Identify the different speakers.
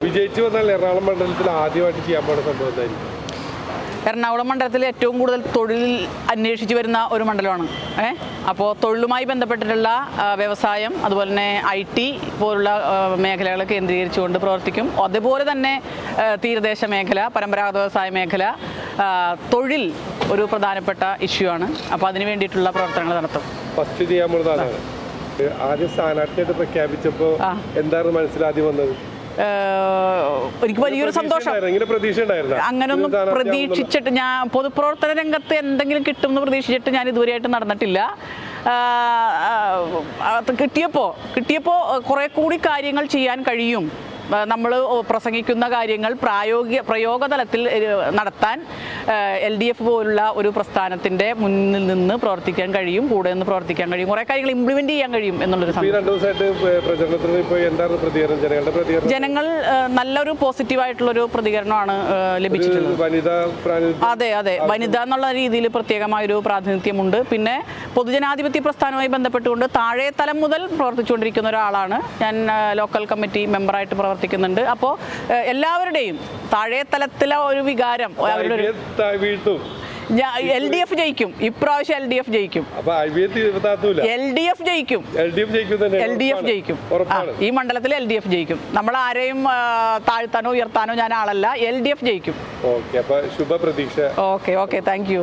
Speaker 1: വിജയിച്ചു വന്നാൽ എറണാകുളം മണ്ഡലത്തിൽ ആദ്യമായിട്ട് ചെയ്യാൻ പോകുന്ന സംഭവം എന്തായിരിക്കും?
Speaker 2: എറണാകുളം മണ്ഡലത്തിൽ ഏറ്റവും കൂടുതൽ തൊഴിൽ അന്വേഷിച്ച് വരുന്ന ഒരു മണ്ഡലമാണ്. അപ്പോൾ തൊഴിലുമായി ബന്ധപ്പെട്ടിട്ടുള്ള വ്യവസായം, അതുപോലെ തന്നെ IT പോലുള്ള മേഖലകൾ കേന്ദ്രീകരിച്ചുകൊണ്ട് പ്രവർത്തിക്കും. അതുപോലെ തന്നെ തീരദേശ മേഖല, പരമ്പരാഗത വ്യവസായ മേഖല, തൊഴിൽ ഒരു പ്രധാനപ്പെട്ട ഇഷ്യൂ ആണ്. അപ്പോൾ അതിന് വേണ്ടിയിട്ടുള്ള പ്രവർത്തനങ്ങൾ നടത്തും.
Speaker 1: ഫസ്റ്റ് ചെയ്യാൻ പോകുന്നതാണ്. ആദ്യം സ്ഥാനാർത്ഥിയായിട്ട് പ്രഖ്യാപിച്ചപ്പോൾ എന്താണ് മനസ്സിലാദ്യം വന്നത്?
Speaker 2: എനിക്ക് വലിയൊരു സന്തോഷം. അങ്ങനൊന്നും പ്രതീക്ഷിച്ചിട്ട് ഞാൻ പൊതുപ്രവർത്തന രംഗത്ത് എന്തെങ്കിലും കിട്ടുമെന്ന് പ്രതീക്ഷിച്ചിട്ട് ഞാൻ ഇതുവരെയായിട്ട് നടന്നിട്ടില്ല. കിട്ടിയപ്പോൾ കുറെ കൂടി കാര്യങ്ങൾ ചെയ്യാൻ കഴിയും. നമ്മൾ പ്രസംഗിക്കുന്ന കാര്യങ്ങൾ പ്രയോഗതലത്തിൽ നടത്താൻ LDF പോലുള്ള ഒരു പ്രസ്ഥാനത്തിൻ്റെ മുന്നിൽ നിന്ന് പ്രവർത്തിക്കാൻ കഴിയും, കൂടെ നിന്ന് പ്രവർത്തിക്കാൻ കഴിയും, കുറേ കാര്യങ്ങൾ ഇംപ്ലിമെന്റ് ചെയ്യാൻ കഴിയും എന്നുള്ളൊരു ജനങ്ങൾ നല്ലൊരു പോസിറ്റീവായിട്ടുള്ളൊരു പ്രതികരണമാണ് ലഭിച്ചിട്ടുള്ളത്. അതെ, വനിത എന്നുള്ള രീതിയിൽ പ്രത്യേകമായൊരു പ്രാതിനിധ്യമുണ്ട്. പിന്നെ പൊതുജനാധിപത്യ പ്രസ്ഥാനവുമായി ബന്ധപ്പെട്ടുകൊണ്ട് താഴെ തലം മുതൽ പ്രവർത്തിച്ചുകൊണ്ടിരിക്കുന്ന ഒരാളാണ് ഞാൻ. ലോക്കൽ കമ്മിറ്റി മെമ്പറായിട്ട് പ്രവർത്തിക്കുന്നുണ്ട്. അപ്പോൾ എല്ലാവരുടെയും താഴെ തലത്തിലെ ഒരു വികാരം LDF ജയിക്കും. ഇപ്രാവശ്യം LDF ജയിക്കും. LDF ജയിക്കും. ഈ മണ്ഡലത്തിൽ LDF ജയിക്കും. നമ്മൾ ആരെയും താഴ്ത്താനോ ഉയർത്താനോ ഞാൻ ആളല്ല. LDF ജയിക്കും.
Speaker 1: Okay, thank you.